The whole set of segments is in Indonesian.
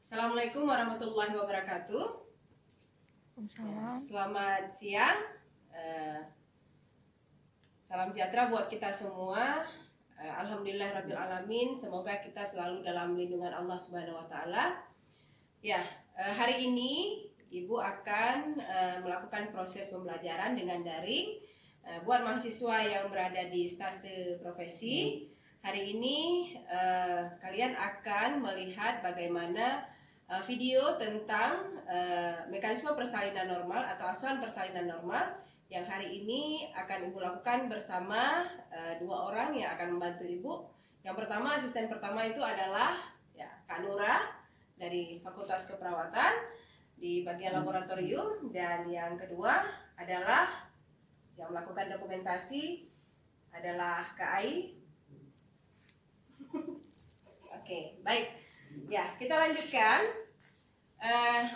Assalamualaikum warahmatullahi wabarakatuh. Selamat siang. Salam sejahtera buat kita semua. Alhamdulillahirabbil alamin. Semoga kita selalu dalam lindungan Allah Subhanahu wa taala. Hari ini Ibu akan melakukan proses pembelajaran dengan daring buat mahasiswa yang berada di stase profesi. Hari ini kalian akan melihat bagaimana video tentang mekanisme persalinan normal atau asuhan persalinan normal yang hari ini akan Ibu lakukan bersama dua orang yang akan membantu Ibu. Yang pertama, asisten pertama itu adalah Kak Nura dari Fakultas Keperawatan di bagian laboratorium, dan yang kedua adalah yang melakukan dokumentasi adalah Kak Ai. Oke, baik. Kita lanjutkan.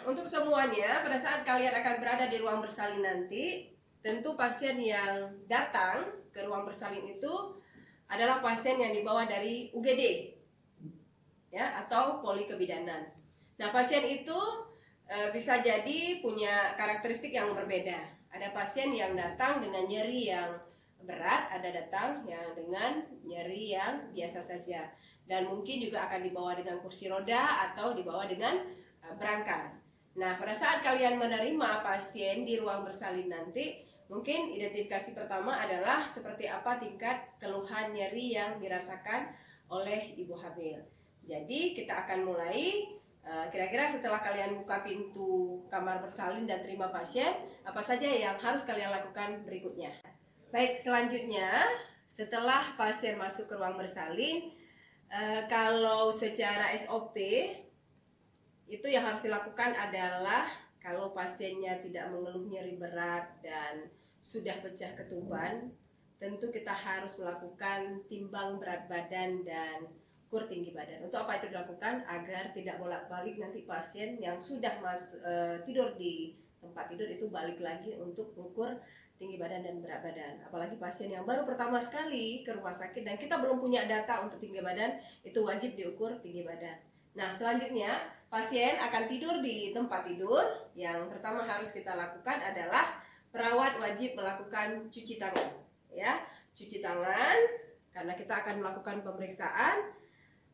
Untuk semuanya, pada saat kalian akan berada di ruang bersalin nanti, tentu pasien yang datang ke ruang bersalin itu adalah pasien yang dibawa dari UGD, atau polikebidanan. Nah, pasien itu bisa jadi punya karakteristik yang berbeda. Ada pasien yang datang dengan nyeri yang berat, ada datang yang dengan nyeri yang biasa saja, dan mungkin juga akan dibawa dengan kursi roda atau dibawa dengan berangkar. Nah, pada saat kalian menerima pasien di ruang bersalin nanti, mungkin identifikasi pertama adalah seperti apa tingkat keluhan nyeri yang dirasakan oleh ibu hamil. Jadi kita akan mulai. Kira-kira setelah kalian buka pintu kamar bersalin dan terima pasien, apa saja yang harus kalian lakukan berikutnya? Baik, selanjutnya setelah pasien masuk ke ruang bersalin, kalau secara SOP itu yang harus dilakukan adalah kalau pasiennya tidak mengeluh nyeri berat dan sudah pecah ketuban, tentu kita harus melakukan timbang berat badan dan ukur tinggi badan. Untuk apa itu dilakukan? Agar tidak bolak-balik nanti pasien yang sudah tidur di tempat tidur itu balik lagi untuk ukur tinggi badan dan berat badan. Apalagi pasien yang baru pertama sekali ke rumah sakit dan kita belum punya data untuk tinggi badan, itu wajib diukur tinggi badan. Nah, selanjutnya pasien akan tidur di tempat tidur. Yang pertama harus kita lakukan adalah perawat wajib melakukan cuci tangan. Cuci tangan karena kita akan melakukan pemeriksaan.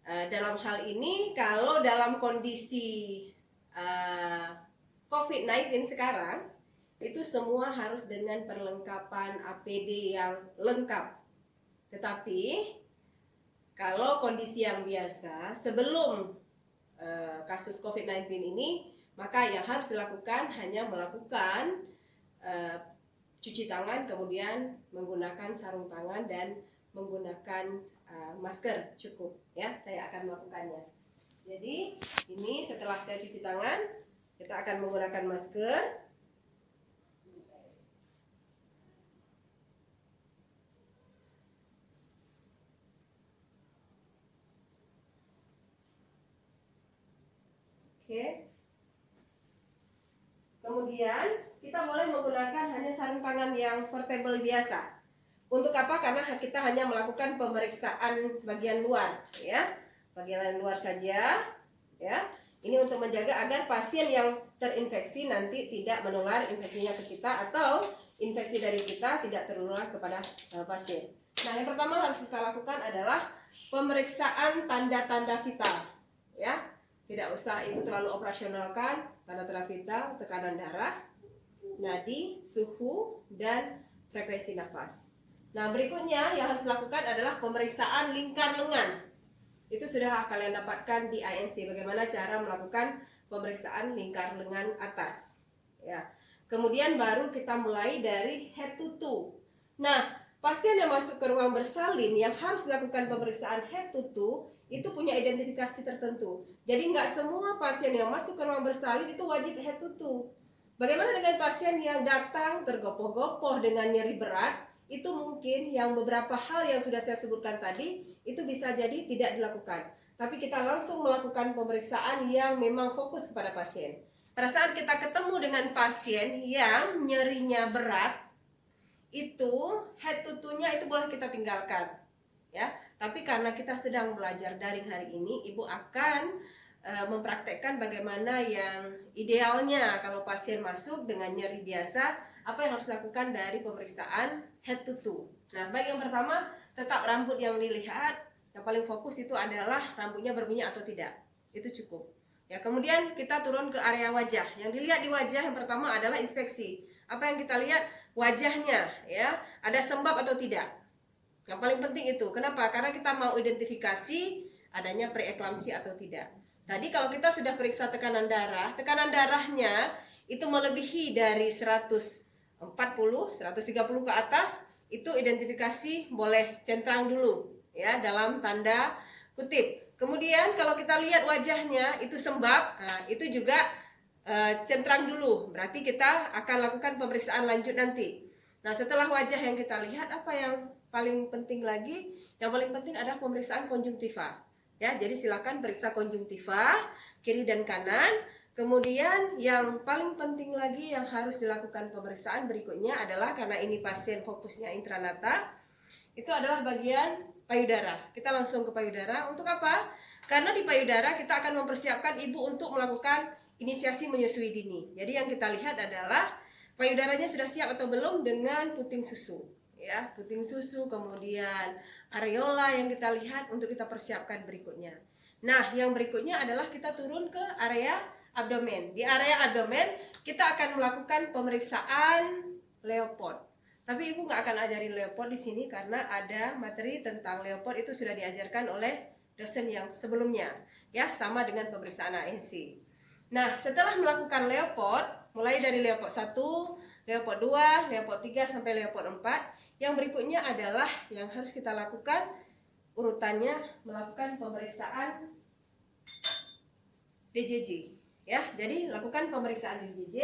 Dalam hal ini, kalau dalam kondisi COVID-19 sekarang, itu semua harus dengan perlengkapan APD yang lengkap. Tetapi kalau kondisi yang biasa sebelum kasus COVID-19 ini, maka yang harus dilakukan hanya melakukan cuci tangan, kemudian menggunakan sarung tangan dan menggunakan masker cukup. Saya akan melakukannya. Jadi ini setelah saya cuci tangan, kita akan menggunakan masker. Kemudian kita mulai menggunakan hanya sarung tangan yang portable biasa. Untuk apa? Karena kita hanya melakukan pemeriksaan bagian luar, bagian luar saja, Ini untuk menjaga agar pasien yang terinfeksi nanti tidak menular infeksinya ke kita, atau infeksi dari kita tidak tertular kepada pasien. Nah, yang pertama harus kita lakukan adalah pemeriksaan tanda-tanda vital, Tidak usah Ibu terlalu operasionalkan tanda-tanda vital, tekanan darah, nadi, suhu, dan frekuensi nafas. Nah, berikutnya yang harus dilakukan adalah pemeriksaan lingkar lengan. Itu sudah kalian dapatkan di INC, bagaimana cara melakukan pemeriksaan lingkar lengan atas. Kemudian baru kita mulai dari head to toe. Nah, pasien yang masuk ke ruang bersalin yang harus dilakukan pemeriksaan head to toe itu punya identifikasi tertentu. Jadi nggak semua pasien yang masuk ke ruang bersalin itu wajib head to toe. Bagaimana dengan pasien yang datang tergopoh-gopoh dengan nyeri berat? Itu mungkin yang beberapa hal yang sudah saya sebutkan tadi itu bisa jadi tidak dilakukan. Tapi kita langsung melakukan pemeriksaan yang memang fokus kepada pasien. Pada saat kita ketemu dengan pasien yang nyerinya berat, itu head to toe-nya itu boleh kita tinggalkan, Tapi karena kita sedang belajar daring hari ini, Ibu akan mempraktekkan bagaimana yang idealnya kalau pasien masuk dengan nyeri biasa, apa yang harus dilakukan dari pemeriksaan head to toe. Nah, baik yang pertama, tetap rambut yang dilihat, yang paling fokus itu adalah rambutnya berminyak atau tidak. Itu cukup. Ya, kemudian kita turun ke area wajah. Yang dilihat di wajah yang pertama adalah inspeksi. Apa yang kita lihat? Wajahnya, ya, ada sembab atau tidak. Yang paling penting itu. Kenapa? Karena kita mau identifikasi adanya preeklamsi atau tidak. Tadi kalau kita sudah periksa tekanan darahnya itu melebihi dari 140, 130 ke atas, itu identifikasi boleh centang dulu, ya, dalam tanda kutip. Kemudian kalau kita lihat wajahnya itu sembab, nah, itu juga centang dulu. Berarti kita akan lakukan pemeriksaan lanjut nanti. Nah, setelah wajah yang kita lihat, apa yang paling penting lagi? Yang paling penting adalah pemeriksaan konjungtiva. Ya, jadi silakan periksa konjungtiva kiri dan kanan. Kemudian yang paling penting lagi yang harus dilakukan pemeriksaan berikutnya adalah, karena ini pasien fokusnya intranata, itu adalah bagian payudara. Kita langsung ke payudara. Untuk apa? Karena di payudara kita akan mempersiapkan ibu untuk melakukan inisiasi menyusui dini. Jadi yang kita lihat adalah payudaranya sudah siap atau belum dengan puting susu. Ya, puting susu, kemudian areola yang kita lihat untuk kita persiapkan berikutnya. Nah, yang berikutnya adalah kita turun ke area abdomen. Di area abdomen kita akan melakukan pemeriksaan Leopard. Tapi ibu nggak akan ajarin Leopard di sini karena ada materi tentang Leopard itu sudah diajarkan oleh dosen yang sebelumnya, ya, sama dengan pemeriksaan ANC. Nah, setelah melakukan Leopard, mulai dari Leopard 1, Leopard 2, Leopard 3 sampai Leopard 4, yang berikutnya adalah yang harus kita lakukan urutannya melakukan pemeriksaan DJJ, ya. Jadi lakukan pemeriksaan DJJ.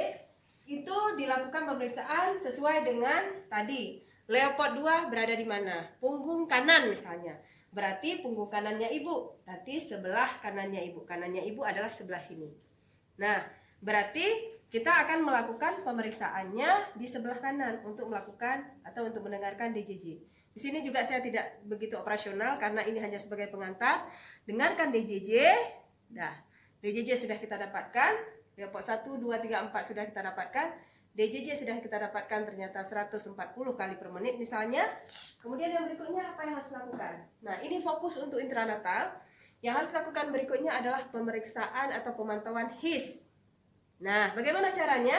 Itu dilakukan pemeriksaan sesuai dengan tadi. Leopard 2 berada di mana? Punggung kanan misalnya. Berarti punggung kanannya ibu. Berarti sebelah kanannya ibu. Kanannya ibu adalah sebelah sini. Nah, berarti kita akan melakukan pemeriksaannya di sebelah kanan untuk melakukan atau untuk mendengarkan DJJ. Di sini juga saya tidak begitu operasional karena ini hanya sebagai pengantar. Dengarkan DJJ. Nah, DJJ sudah kita dapatkan. Leopard 1, 2, 3, 4 sudah kita dapatkan. DJJ sudah kita dapatkan ternyata 140 kali per menit misalnya. Kemudian yang berikutnya apa yang harus dilakukan? Nah, ini fokus untuk intranatal. Yang harus dilakukan berikutnya adalah pemeriksaan atau pemantauan HIS. Nah, bagaimana caranya?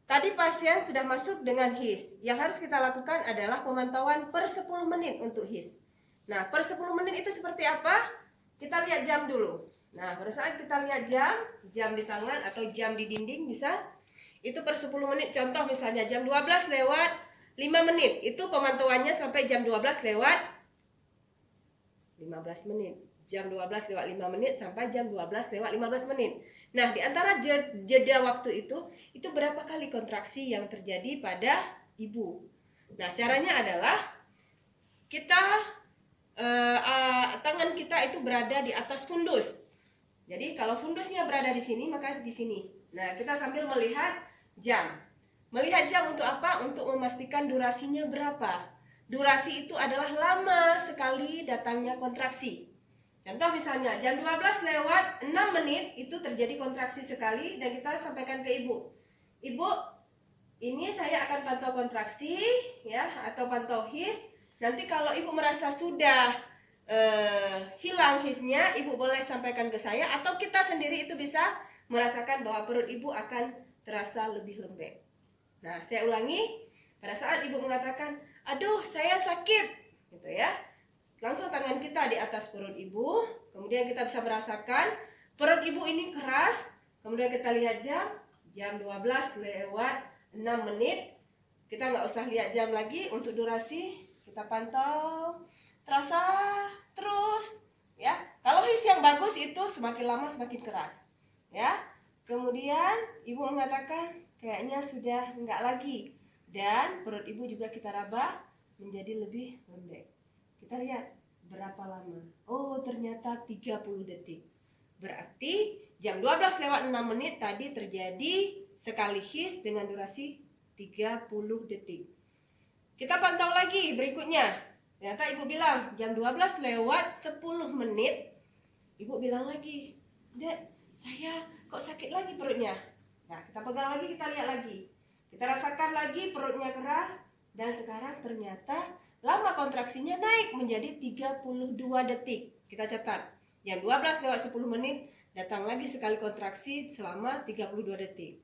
Tadi pasien sudah masuk dengan HIS. Yang harus kita lakukan adalah pemantauan per 10 menit untuk HIS. Nah, per 10 menit itu seperti apa? Kita lihat jam dulu. Nah, pada saat kita lihat jam di tangan atau jam di dinding bisa, itu per 10 menit. Contoh misalnya jam 12 lewat 5 menit. Itu pemantauannya sampai jam 12 lewat 15 menit. Jam 12 lewat 5 menit sampai jam 12 lewat 15 menit. Nah, di antara jeda waktu itu berapa kali kontraksi yang terjadi pada ibu. Nah, caranya adalah kita tangan kita itu berada di atas fundus. Jadi kalau fundusnya berada di sini, maka di sini. Nah, kita sambil melihat jam. Melihat jam untuk apa? Untuk memastikan durasinya berapa. Durasi itu adalah lama sekali datangnya kontraksi. Contoh misalnya jam 12 lewat 6 menit itu terjadi kontraksi sekali dan kita sampaikan ke ibu. Ibu, ini saya akan pantau kontraksi, ya, atau pantau HIS. Nanti kalau ibu merasa sudah hilang HIS-nya, ibu boleh sampaikan ke saya, atau kita sendiri itu bisa merasakan bahwa perut ibu akan terasa lebih lembek. Nah, saya ulangi, pada saat ibu mengatakan, aduh saya sakit, gitu ya, langsung tangan kita di atas perut ibu, kemudian kita bisa merasakan perut ibu ini keras, kemudian kita lihat jam 12 lewat 6 menit, kita nggak usah lihat jam lagi untuk durasi, kita pantau, terasa terus, ya. Kalau HIS yang bagus itu semakin lama semakin keras, ya. Kemudian ibu mengatakan kayaknya sudah enggak lagi, dan perut ibu juga kita raba menjadi lebih lembek. Kita lihat berapa lama. Oh, ternyata 30 detik. Berarti jam 12 lewat 6 menit tadi terjadi sekali HIS dengan durasi 30 detik. Kita pantau lagi berikutnya. Ternyata ibu bilang jam 12 lewat 10 menit. Ibu bilang lagi, Dek, saya kok sakit lagi perutnya. Nah, kita pegang lagi, kita lihat lagi. Kita rasakan lagi perutnya keras. Dan sekarang ternyata lama kontraksinya naik menjadi 32 detik. Kita catat. Jam 12 lewat 10 menit datang lagi sekali kontraksi selama 32 detik.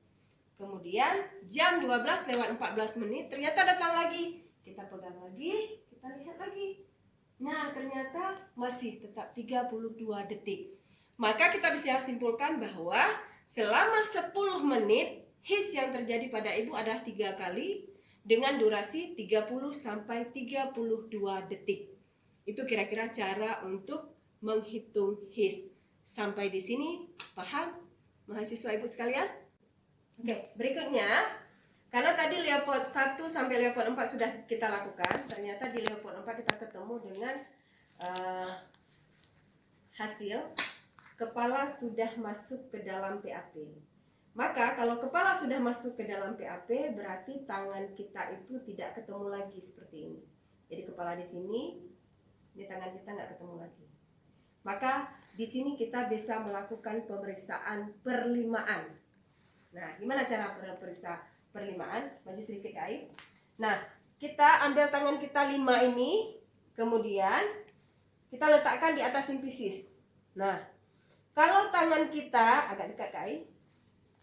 Kemudian jam 12 lewat 14 menit ternyata datang lagi. Kita pegang lagi, kita lihat lagi. Nah, ternyata masih tetap 32 detik. Maka kita bisa simpulkan bahwa selama 10 menit his yang terjadi pada ibu adalah 3 kali dengan durasi 30 sampai 32 detik. Itu kira-kira cara untuk menghitung his. Sampai di sini paham mahasiswa ibu sekalian? Oke, berikutnya karena tadi Leopold 1 sampai Leopold 4 sudah kita lakukan, ternyata di Leopold 4 kita ketemu dengan hasil kepala sudah masuk ke dalam PAP. Maka kalau kepala sudah masuk ke dalam PAP, berarti tangan kita itu tidak ketemu lagi seperti ini. Jadi kepala di sini, di tangan kita nggak ketemu lagi. Maka di sini kita bisa melakukan pemeriksaan perlimaan. Nah, gimana cara periksa perlimaan? Maju sedikit Aib. Nah, kita ambil tangan kita 5 ini, kemudian kita letakkan di atas simpisis. Nah, kalau tangan kita agak dekat Kai,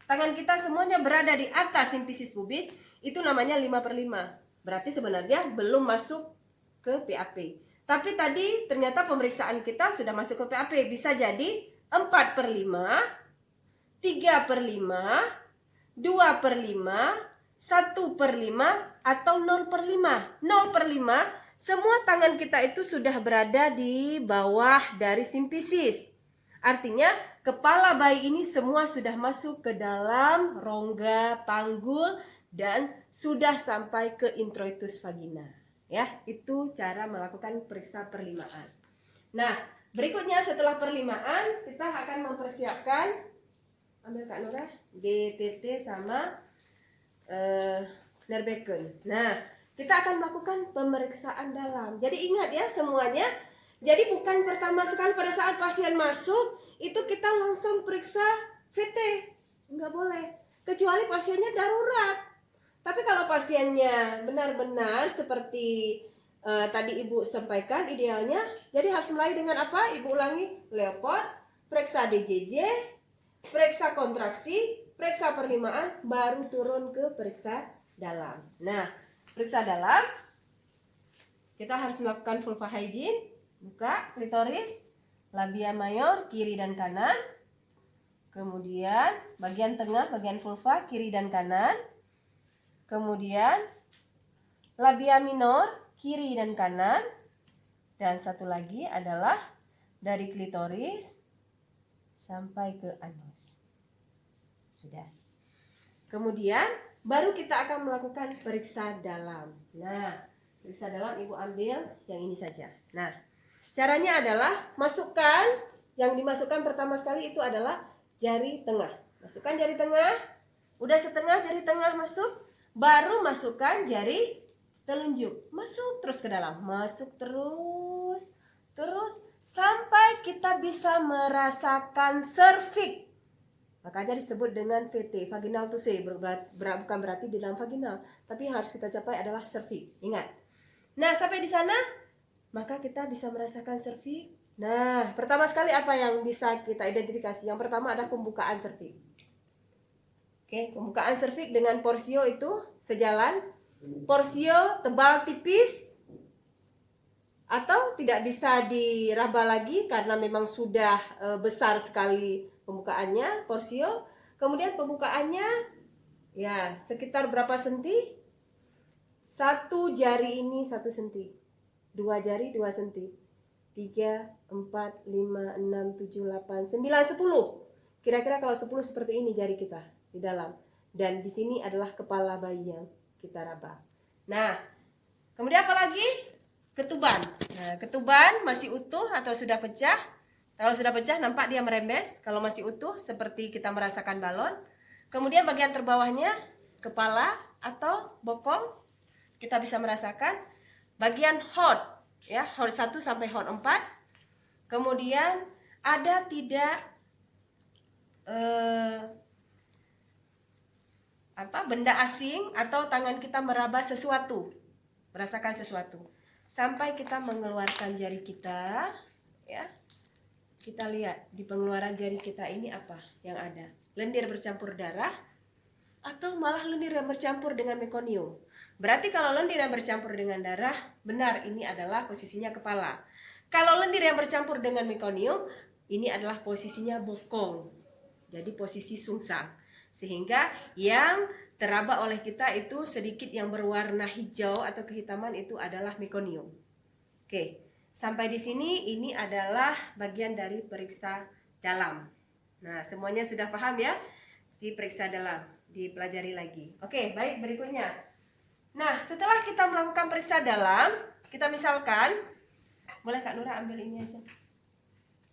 tangan kita semuanya berada di atas simpisis pubis, itu namanya 5/5. Berarti sebenarnya belum masuk ke PAP. Tapi tadi ternyata pemeriksaan kita sudah masuk ke PAP. Bisa jadi 4/5, 3/5, 2/5, 1/5, atau 0/5. 0/5, semua tangan kita itu sudah berada di bawah dari simpisis. Artinya kepala bayi ini semua sudah masuk ke dalam rongga panggul dan sudah sampai ke introitus vagina. Ya, itu cara melakukan periksa perlimaan. Nah, berikutnya setelah perlimaan kita akan mempersiapkan, ambil Kak Nora, DTT sama Nerbeken. Nah, kita akan melakukan pemeriksaan dalam. Jadi ingat ya semuanya. Jadi bukan pertama sekali pada saat pasien masuk itu kita langsung periksa VT, nggak boleh. Kecuali pasiennya darurat. Tapi kalau pasiennya benar-benar seperti tadi ibu sampaikan idealnya, jadi harus mulai dengan apa? Ibu ulangi, Leopold, periksa DJJ, periksa kontraksi, periksa perlimaan, baru turun ke periksa dalam. Nah, periksa dalam kita harus melakukan vulva hygiene. Buka klitoris, labia mayor kiri dan kanan. Kemudian bagian tengah, bagian vulva kiri dan kanan. Kemudian labia minor kiri dan kanan. Dan satu lagi adalah dari klitoris sampai ke anus. Sudah. Kemudian baru kita akan melakukan periksa dalam. Nah, periksa dalam ibu ambil yang ini saja. Nah, caranya adalah masukkan, yang dimasukkan pertama sekali itu adalah jari tengah. Masukkan jari tengah, udah setengah jari tengah masuk, baru masukkan jari telunjuk. Masuk terus ke dalam, masuk terus sampai kita bisa merasakan serviks. Makanya disebut dengan VT, vaginal to say, bukan berarti di dalam vaginal, tapi yang harus kita capai adalah serviks. Ingat. Nah, sampai di sana maka kita bisa merasakan serviks. Nah, pertama sekali apa yang bisa kita identifikasi? Yang pertama adalah pembukaan serviks. Oke, pembukaan serviks dengan porsio itu sejalan. Porsio tebal tipis atau tidak bisa diraba lagi karena memang sudah besar sekali pembukaannya, porsio. Kemudian pembukaannya ya sekitar berapa senti? Satu jari ini 1 senti. 2 jari 2 senti. 3, 4, 5, 6, 7, 8, 9, 10. Kira-kira kalau 10 seperti ini jari kita di dalam. Dan di sini adalah kepala bayi yang kita raba. Nah, kemudian apa lagi? Ketuban. Nah, ketuban masih utuh atau sudah pecah? Kalau sudah pecah nampak dia merembes. Kalau masih utuh seperti kita merasakan balon. Kemudian bagian terbawahnya kepala atau bokong kita bisa merasakan. Bagian HOD, HOD 1 sampai HOD 4. Kemudian ada tidak benda asing atau tangan kita meraba sesuatu, merasakan sesuatu, sampai kita mengeluarkan jari kita, ya. Kita lihat di pengeluaran jari kita ini apa yang ada, lendir bercampur darah atau malah lendir yang bercampur dengan mekonium. Berarti kalau lendir yang bercampur dengan darah, benar ini adalah posisinya kepala. Kalau lendir yang bercampur dengan mekonium, ini adalah posisinya bokong. Jadi posisi sungsang. Sehingga yang teraba oleh kita itu sedikit yang berwarna hijau atau kehitaman itu adalah mekonium. Oke, sampai di sini ini adalah bagian dari periksa dalam. Nah, semuanya sudah paham ya? Si periksa dalam, dipelajari lagi. Oke, baik, berikutnya. Nah, setelah kita melakukan periksa dalam, kita misalkan, boleh Kak Nura ambil ini aja.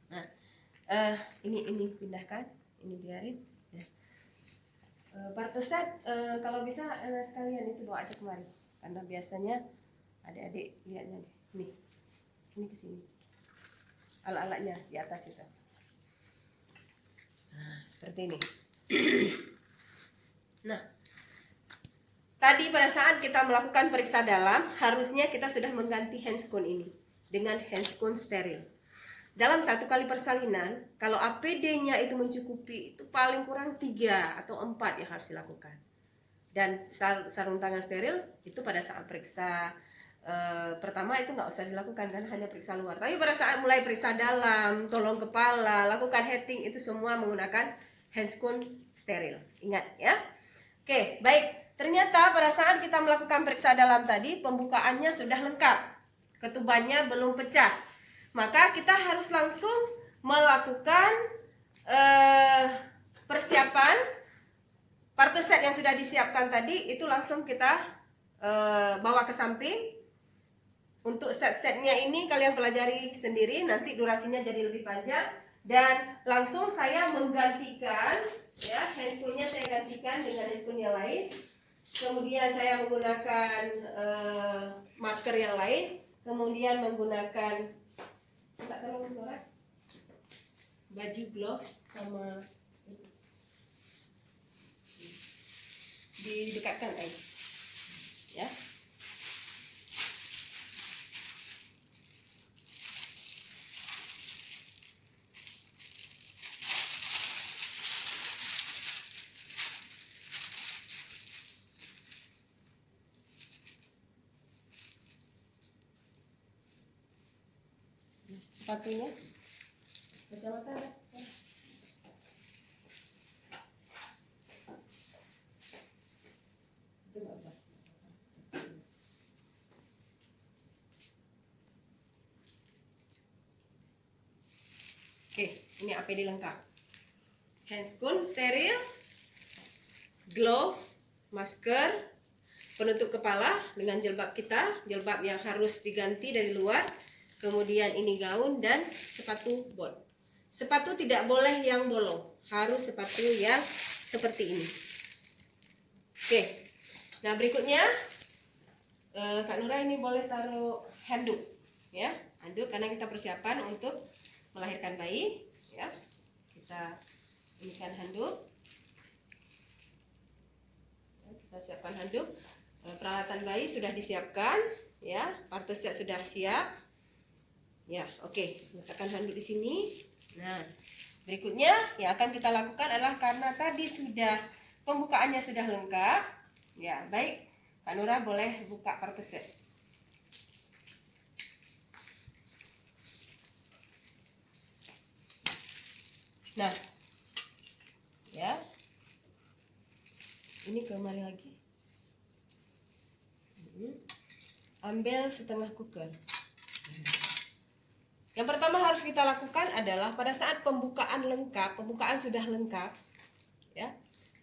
Nah, ini pindahkan, ini biarin. Partoset kalau bisa sekalian itu bawa aja kemari, karena biasanya adik-adik lihatnya deh. Ini ke sini. Alat-alatnya di atas itu. Nah, seperti ini. Nah, tadi pada saat kita melakukan periksa dalam, harusnya kita sudah mengganti handscoon ini dengan handscoon steril. Dalam satu kali persalinan, kalau APD-nya itu mencukupi, itu paling kurang 3 atau 4 yang harus dilakukan. Dan sarung tangan steril itu pada saat periksa pertama itu nggak usah dilakukan, kan hanya periksa luar. Tapi pada saat mulai periksa dalam, tolong kepala, lakukan heading, itu semua menggunakan handscoon steril. Ingat ya. Oke, baik. Ternyata pada saat kita melakukan periksa dalam tadi, pembukaannya sudah lengkap, ketubannya belum pecah. Maka kita harus langsung melakukan persiapan parteset yang sudah disiapkan tadi, itu langsung kita bawa ke samping. Untuk set-setnya ini kalian pelajari sendiri, nanti durasinya jadi lebih panjang. Dan langsung saya menggantikan, ya, handscoon-nya saya gantikan dengan handscoon yang lain. Kemudian saya menggunakan masker yang lain. Kemudian menggunakan baju glove sama didekatkan air, ya. Sepatunya kacamata ya. Oke, ini APD lengkap. Handscoon steril, glove, masker, penutup kepala dengan jilbab kita, jilbab yang harus diganti dari luar. Kemudian ini gaun dan sepatu bot. Sepatu tidak boleh yang bolong, harus sepatu yang seperti ini. Oke, nah berikutnya Kak Nura ini boleh taruh handuk, ya, handuk karena kita persiapan untuk melahirkan bayi, ya. Kita inikan handuk, kita siapkan handuk. Peralatan bayi sudah disiapkan, ya, partoset sudah siap. Ya, oke. Letakkan handuk di sini. Nah, berikutnya yang akan kita lakukan adalah karena tadi sudah pembukaannya sudah lengkap. Ya, baik. Kak Nura boleh buka partoset. Nah, ya, ini kembali lagi. Ambil setengah kuker. Yang pertama harus kita lakukan adalah pada saat pembukaan lengkap, pembukaan sudah lengkap, ya,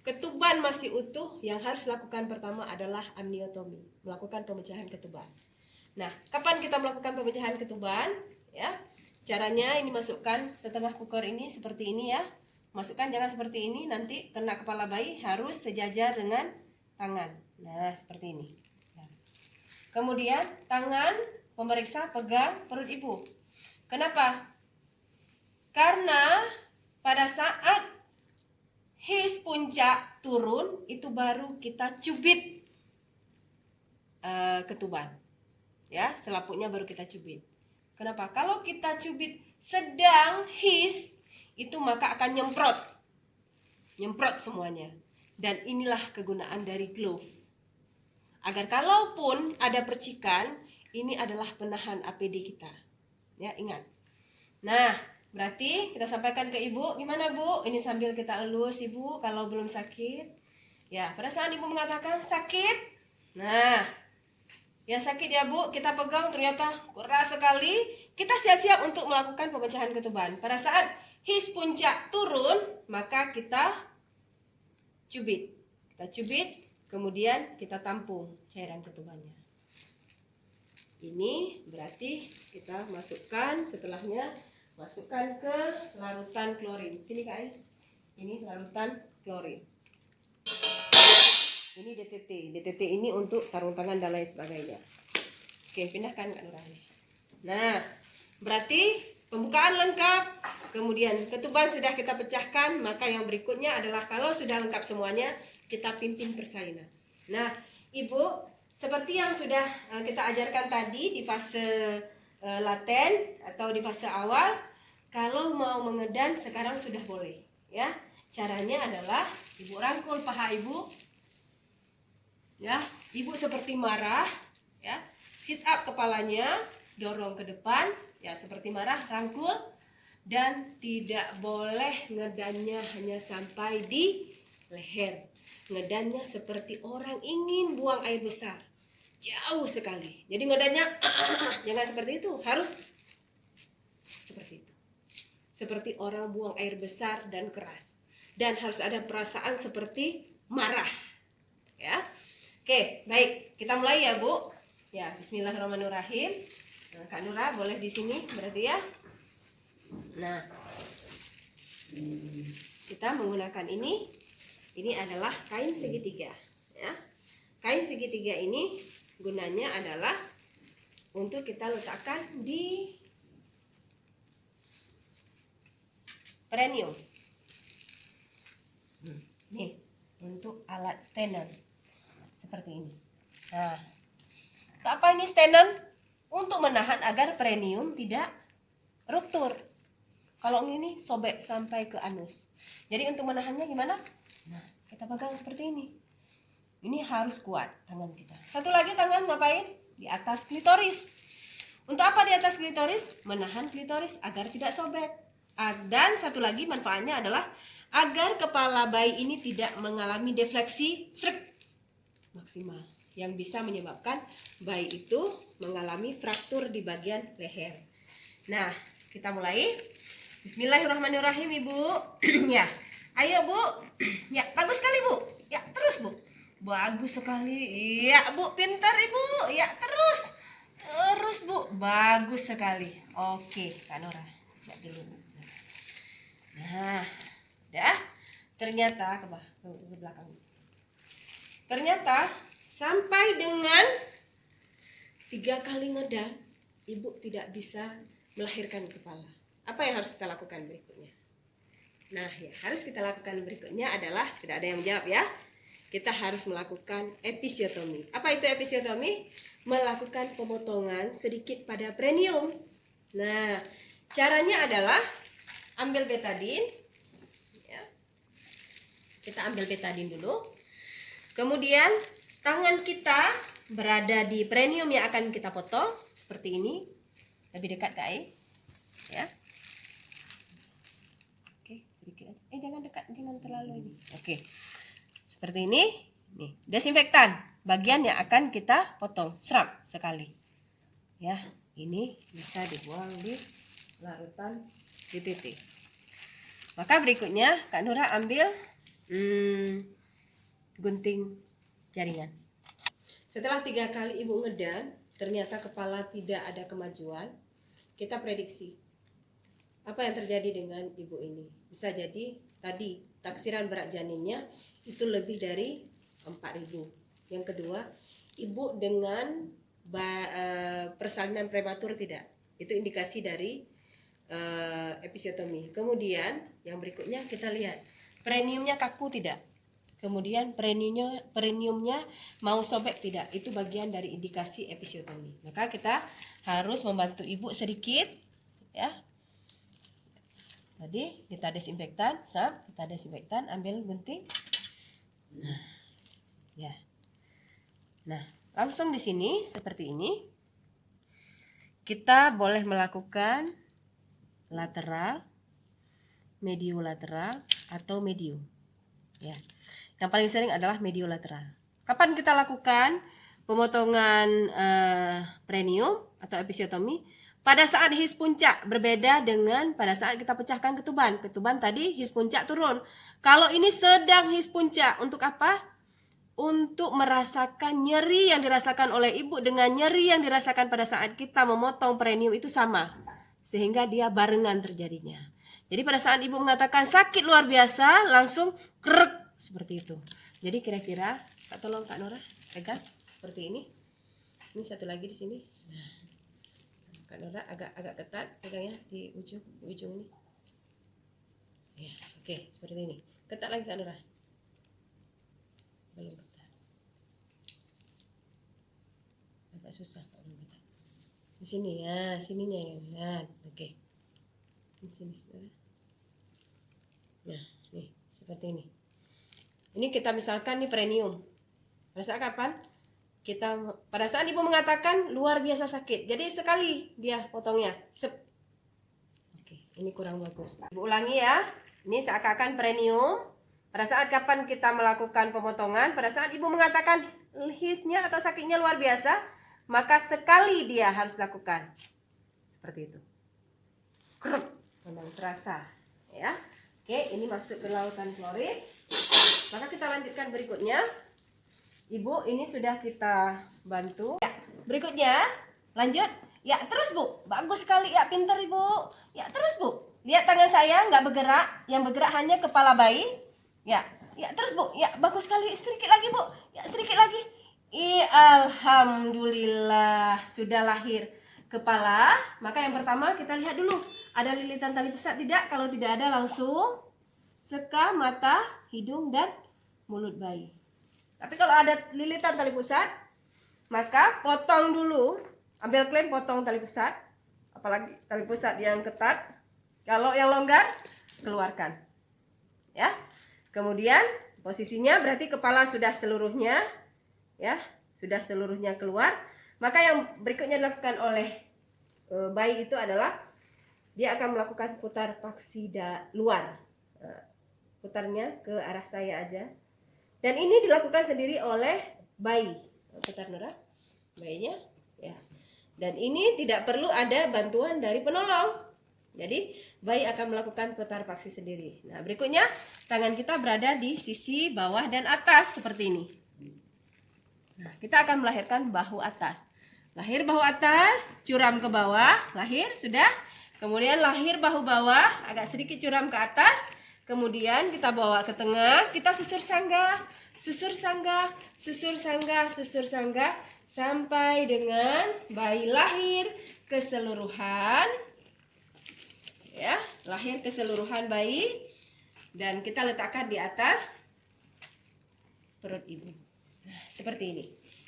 ketuban masih utuh, yang harus lakukan pertama adalah amniotomi, melakukan pemecahan ketuban. Nah, kapan kita melakukan pemecahan ketuban? Ya, caranya ini masukkan setengah kuker ini seperti ini ya. Masukkan jangan seperti ini, nanti kena kepala bayi, harus sejajar dengan tangan. Nah, seperti ini. Kemudian tangan pemeriksa pegang perut ibu. Kenapa? Karena pada saat puncak turun, itu baru kita cubit ketuban. Ya, selaputnya baru kita cubit. Kenapa? Kalau kita cubit sedang his, itu maka akan nyemprot semuanya. Dan inilah kegunaan dari glove. Agar kalaupun ada percikan, ini adalah penahan APD kita. Ya, ingat. Nah, berarti kita sampaikan ke Ibu, gimana Bu? Ini sambil kita elus Ibu kalau belum sakit. Ya, pada saat Ibu mengatakan sakit, nah, ya sakit ya Bu, kita pegang ternyata keras sekali, kita siap-siap untuk melakukan pemecahan ketuban. Pada saat his puncak turun, maka kita cubit. Kita cubit, kemudian kita tampung cairan ketubannya. Ini berarti kita masukkan, setelahnya masukkan ke larutan klorin. Sini Kak Ai. Ini larutan klorin. Ini DTT. DTT ini untuk sarung tangan dan lain sebagainya. Oke, pindahkan Kak Nurani. Nah, berarti pembukaan lengkap. Kemudian ketuban sudah kita pecahkan. Maka yang berikutnya adalah kalau sudah lengkap semuanya, kita pimpin persalinan. Nah, Ibu, seperti yang sudah kita ajarkan tadi di fase laten atau di fase awal, kalau mau mengedan sekarang sudah boleh, ya. Caranya adalah Ibu rangkul paha Ibu, ya. Ibu seperti marah, ya. Sit up kepalanya, dorong ke depan, ya seperti marah, rangkul, dan tidak boleh ngedannya hanya sampai di leher. Ngedannya seperti orang ingin buang air besar, jauh sekali. Jadi ngedannya jangan seperti itu, harus seperti itu. Seperti orang buang air besar dan keras. Dan harus ada perasaan seperti marah. Ya. Oke, baik. Kita mulai ya, Bu. Ya, bismillahirrahmanirrahim. Nah, Kak Nura boleh di sini berarti ya. Nah, kita menggunakan ini. Ini adalah kain segitiga, ya. Kain segitiga ini gunanya adalah untuk kita letakkan di perineum. Nih, untuk alat Stennon seperti ini. Nah, apa ini Stennon? Untuk menahan agar perineum tidak ruptur. Kalau ini sobek sampai ke anus. Jadi untuk menahannya gimana? Nah, kita pegang seperti ini. Ini harus kuat tangan kita. Satu lagi tangan ngapain? Di atas klitoris. Untuk apa di atas klitoris? Menahan klitoris agar tidak sobek. Dan satu lagi manfaatnya adalah agar kepala bayi ini tidak mengalami defleksi maksimal, yang bisa menyebabkan bayi itu mengalami fraktur di bagian leher. Nah, kita mulai. Bismillahirrahmanirrahim, Ibu. Ya, ayo Bu. Ya, bagus sekali Bu. Ya, terus Bu. Bagus sekali. Iya Bu, pintar Ibu. Ya, terus Bu. Bagus sekali. Oke, Kak Nora, siap dulu Bu. Nah, dah. Ternyata ke belakang. Ternyata sampai dengan 3 kali ngedan, Ibu tidak bisa melahirkan kepala. Apa yang harus kita lakukan berikutnya? Nah, yang harus kita lakukan berikutnya adalah, sudah ada yang menjawab ya, kita harus melakukan episiotomi. Apa itu episiotomi? Melakukan pemotongan sedikit pada perineum. Nah, caranya adalah ambil betadin, ya. Kita ambil betadin dulu. Kemudian tangan kita berada di perineum yang akan kita potong seperti ini, lebih dekat ke air, ya. Oke, sedikit aja. Jangan dekat, jangan terlalu ini. Oke, seperti ini. Nih, desinfektan bagian yang akan kita potong, serap sekali. Ya, ini bisa dibuang di larutan DTT. Maka berikutnya Kak Nura ambil gunting jaringan. Setelah 3 kali Ibu ngedan, ternyata kepala tidak ada kemajuan, kita prediksi apa yang terjadi dengan Ibu ini. Bisa jadi tadi taksiran berat janinnya itu lebih dari 4.000. Yang kedua, Ibu dengan persalinan prematur tidak. Itu indikasi dari episiotomi. Kemudian yang berikutnya kita lihat perineumnya kaku tidak. kemudian perineumnya mau sobek tidak, itu bagian dari indikasi episiotomi. Maka kita harus membantu ibu sedikit, ya. Tadi kita desinfektan, ambil gunting. Nah, ya. Nah, langsung di sini seperti ini. Kita boleh melakukan lateral, mediolateral atau medium. Ya. Yang paling sering adalah mediolateral. Kapan kita lakukan pemotongan perineum atau episiotomi? Pada saat his puncak, berbeda dengan pada saat kita pecahkan ketuban. Ketuban tadi his puncak turun. Kalau ini sedang his puncak, untuk apa? Untuk merasakan nyeri yang dirasakan oleh ibu dengan nyeri yang dirasakan pada saat kita memotong perineum itu sama. Sehingga dia barengan terjadinya. Jadi pada saat ibu mengatakan sakit luar biasa, langsung krek seperti itu. Jadi kira-kira, tolong Kak Nora pegang seperti ini. Ini satu lagi di sini. Nah, Kak Nora agak ketat pegangnya di ujung ini. Ya, oke, seperti ini. Ketat lagi Kak Nora. Belum ketat. Agak susah Kak, belum ketat. Di sini ya, sininya ya. Nah, oke. Di sini. Nah, nih seperti ini. Ini kita misalkan nih perineum. Pada saat kapan? Pada saat ibu mengatakan luar biasa sakit. Jadi sekali dia potongnya. Oke, ini kurang bagus. Ibu ulangi ya. Ini seakan-akan perineum. Pada saat kapan kita melakukan pemotongan? Pada saat ibu mengatakan hisnya atau sakitnya luar biasa, maka sekali dia harus lakukan. Seperti itu. Krep, memang terasa, ya. Oke, ini masuk ke lautan klorid. Maka kita lanjutkan berikutnya. Ibu, ini sudah kita bantu. Ya, berikutnya, lanjut. Ya, terus Bu. Bagus sekali, ya, pintar Ibu. Ya, terus Bu. Lihat tangan saya, nggak bergerak. Yang bergerak hanya kepala bayi. Ya, terus Bu. Ya, bagus sekali. Sedikit lagi Bu. Ya, sedikit lagi. Alhamdulillah, sudah lahir kepala. Maka yang pertama kita lihat dulu. Ada lilitan tali pusat tidak? Kalau tidak ada, langsung seka mata, hidung, dan mulut bayi. Tapi kalau ada lilitan tali pusat, maka potong dulu. Ambil klem, potong tali pusat. Apalagi tali pusat yang ketat. Kalau yang longgar, keluarkan. Ya. Kemudian posisinya berarti kepala sudah seluruhnya, ya, sudah seluruhnya keluar. Maka yang berikutnya dilakukan oleh bayi itu adalah dia akan melakukan putar paksida luar. Putarnya ke arah saya aja. Dan ini dilakukan sendiri oleh bayi. Putar Nora, bayinya, ya. Dan ini tidak perlu ada bantuan dari penolong. Jadi bayi akan melakukan putar paksi sendiri. Nah, berikutnya tangan kita berada di sisi bawah dan atas seperti ini. Nah, kita akan melahirkan bahu atas. Lahir bahu atas, curam ke bawah, lahir sudah. Kemudian lahir bahu bawah, agak sedikit curam ke atas. Kemudian kita bawa ke tengah, kita susur sanggah, susur sanggah, susur sanggah, susur sanggah, sampai dengan bayi lahir keseluruhan. Ya, lahir keseluruhan bayi. Dan kita letakkan di atas perut ibu. Nah, seperti ini.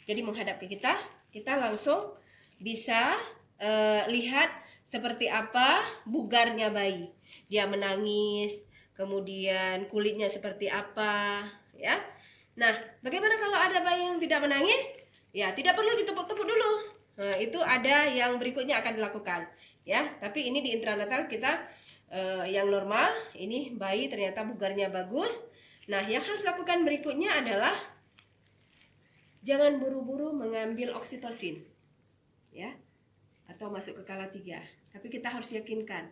Jadi menghadap ke kita langsung bisa lihat seperti apa bugarnya bayi. Dia menangis, kemudian kulitnya seperti apa, ya. Nah, bagaimana kalau ada bayi yang tidak menangis? Ya, tidak perlu ditepuk-tepuk dulu. Nah, itu ada yang berikutnya akan dilakukan, ya. Tapi ini di intranatal kita yang normal. Ini bayi ternyata bugarnya bagus. Nah, yang harus lakukan berikutnya adalah jangan buru-buru mengambil oksitosin, ya, atau masuk ke kala 3. Tapi kita harus yakinkan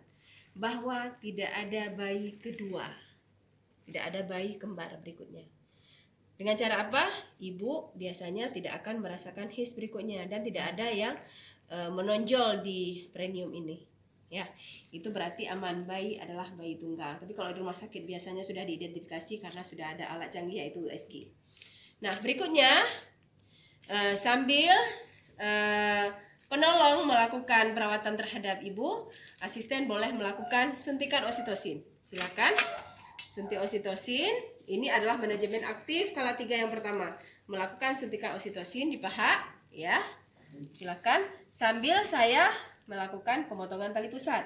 bahwa tidak ada bayi kedua, tidak ada bayi kembar berikutnya. Dengan cara apa? Ibu biasanya tidak akan merasakan his berikutnya dan tidak ada yang menonjol di perineum ini. Ya, itu berarti aman, bayi adalah bayi tunggal. Tapi kalau di rumah sakit biasanya sudah diidentifikasi karena sudah ada alat canggih yaitu USG. Nah, berikutnya sambil penolong melakukan perawatan terhadap ibu, asisten boleh melakukan suntikan oksitosin. Silakan suntik oksitosin. Ini adalah manajemen aktif kala 3 yang pertama. Melakukan suntikan oksitosin di paha, ya. Silakan sambil saya melakukan pemotongan tali pusat.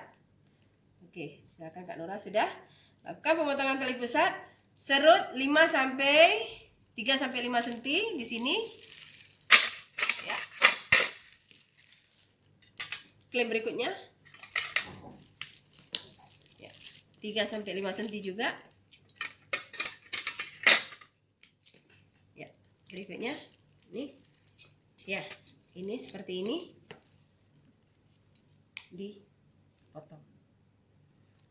Oke, silakan Kak Nora sudah. Lakukan pemotongan tali pusat. Serut 3 sampai 5 cm di sini. Ya. Klaim berikutnya. Ya. 3 sampai 5 cm juga. Ya, berikutnya ini. Ya, ini seperti ini. Dipotong.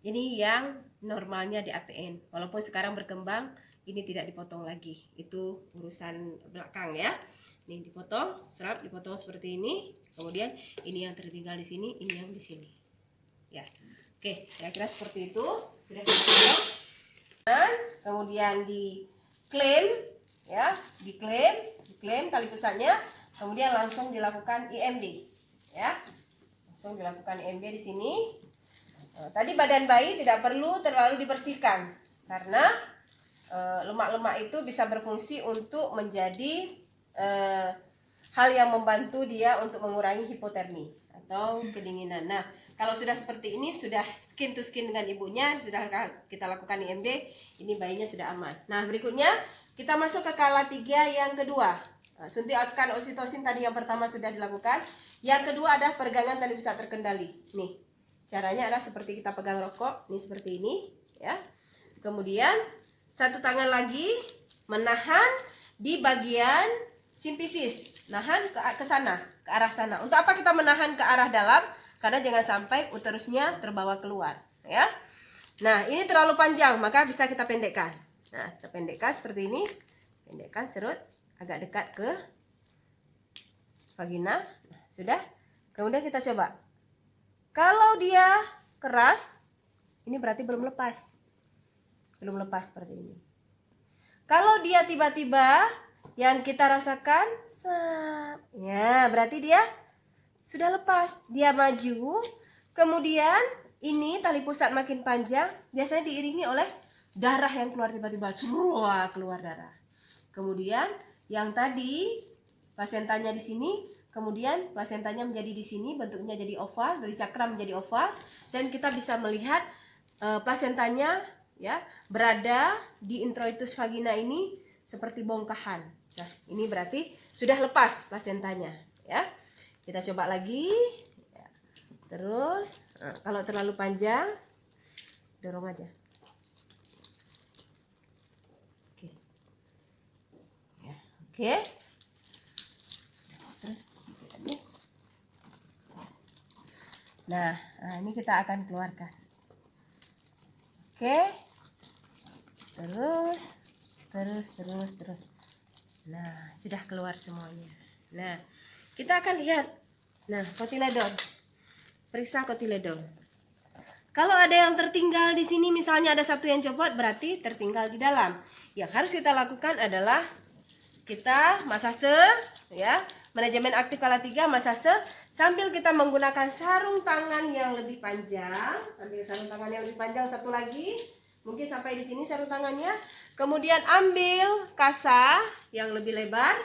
Ini yang normalnya di APN. Walaupun sekarang berkembang, ini tidak dipotong lagi. Itu urusan belakang ya. Ini dipotong, serap dipotong seperti ini. Kemudian ini yang tertinggal di sini, ini yang di sini. Ya. Oke, kira-kira seperti itu. Sudah dipotong. Dan kemudian diklaim ya, diklaim tali pusatnya. Kemudian langsung dilakukan IMD ya. Langsung dilakukan IMD di sini. Tadi badan bayi tidak perlu terlalu dibersihkan karena lemak-lemak itu bisa berfungsi untuk menjadi hal yang membantu dia untuk mengurangi hipotermi atau kedinginan. Nah, kalau sudah seperti ini, sudah skin to skin dengan ibunya, sudah kita lakukan IMD, ini bayinya sudah aman. Nah, berikutnya kita masuk ke kala 3 yang kedua. Suntikan oksitosin tadi yang pertama sudah dilakukan. Yang kedua ada peregangan tali pusat terkendali. Nih. Caranya adalah seperti kita pegang rokok, ini seperti ini, ya. Kemudian satu tangan lagi menahan di bagian simfisis, nahan ke sana, ke arah sana. Untuk apa kita menahan ke arah dalam? Karena jangan sampai uterusnya terbawa keluar, ya. Nah, ini terlalu panjang, maka bisa kita pendekkan. Nah, kita pendekkan seperti ini, pendekkan serut agak dekat ke vagina. Nah, sudah. Kemudian kita coba. Kalau dia keras, ini berarti belum lepas. Belum lepas seperti ini. Kalau dia tiba-tiba yang kita rasakan, ya berarti dia sudah lepas. Dia maju, kemudian ini tali pusat makin panjang, biasanya diiringi oleh darah yang keluar tiba-tiba. Keluar darah. Kemudian yang tadi plasentanya di sini, kemudian plasentanya menjadi di sini, bentuknya jadi oval, dari cakram menjadi oval, dan kita bisa melihat plasentanya ya berada di introitus vagina ini seperti bongkahan. Nah, ini berarti sudah lepas plasentanya ya. Kita coba lagi. Ya. Terus kalau terlalu panjang dorong aja. Oke. Ya, oke. Terus nah, ini kita akan keluarkan. Oke. Terus. Nah, sudah keluar semuanya. Nah, kita akan lihat. Nah, kotiledon. Periksa kotiledon. Kalau ada yang tertinggal di sini, misalnya ada satu yang copot, berarti tertinggal di dalam. Yang harus kita lakukan adalah kita masase, ya, manajemen aktif kala 3 masase, sambil kita menggunakan sarung tangan yang lebih panjang. Ambil sarung tangan yang lebih panjang satu lagi, mungkin sampai di sini sarung tangannya. Kemudian ambil kasa yang lebih lebar.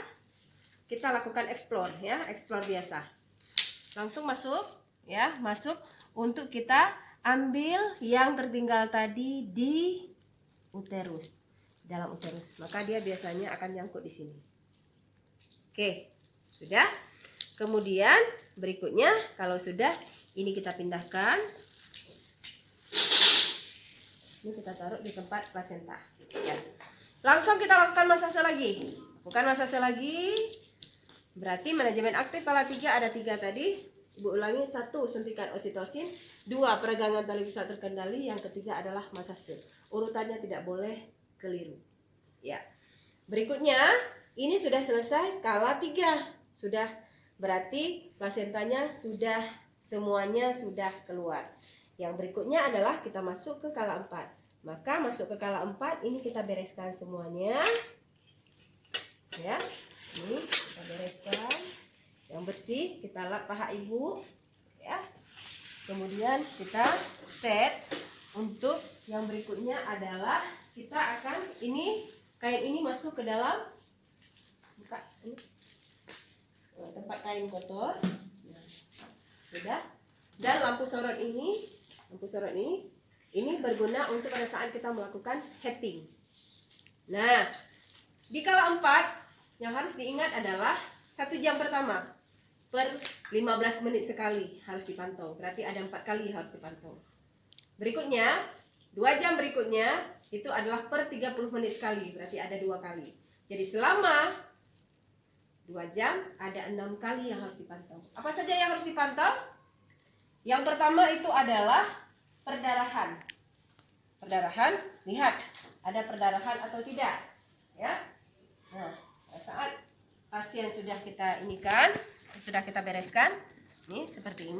Kita lakukan explore, ya, explore biasa. Langsung masuk, ya, masuk untuk kita ambil yang tertinggal tadi di uterus, dalam uterus. Maka dia biasanya akan nyangkut di sini. Oke, sudah. Kemudian berikutnya kalau sudah, ini kita pindahkan. Ini kita taruh di tempat plasenta. Ya. Langsung kita lakukan masase lagi. Bukan masase lagi. Berarti manajemen aktif kala 3 ada 3 tadi. Ibu ulangi, 1 suntikan oksitosin, 2 peregangan tali pusat terkendali, yang ketiga adalah masase. Urutannya tidak boleh keliru. Ya. Berikutnya, ini sudah selesai kala 3. Sudah berarti plasentanya sudah semuanya sudah keluar. Yang berikutnya adalah kita masuk ke kala 4. Maka masuk ke kala 4 ini kita bereskan semuanya. Ya. Ini kita bereskan. Yang bersih kita lap paha ibu, ya. Kemudian kita set untuk yang berikutnya adalah kita akan kain ini masuk ke dalam buka ini. Tempat kain kotor. Nah, sudah. Dan lampu sorot ini berguna untuk pada saat kita melakukan heading. Nah, di kala 4 yang harus diingat adalah 1 jam pertama per 15 menit sekali harus dipantau. Berarti ada 4 kali harus dipantau. Berikutnya, 2 jam berikutnya itu adalah per 30 menit sekali. Berarti ada 2 kali. Jadi selama 2 jam ada 6 kali yang harus dipantau. Apa saja yang harus dipantau? Yang pertama itu adalah perdarahan. Perdarahan, lihat ada perdarahan atau tidak, ya. Nah, saat pasien sudah kita bereskan, ini seperti ini.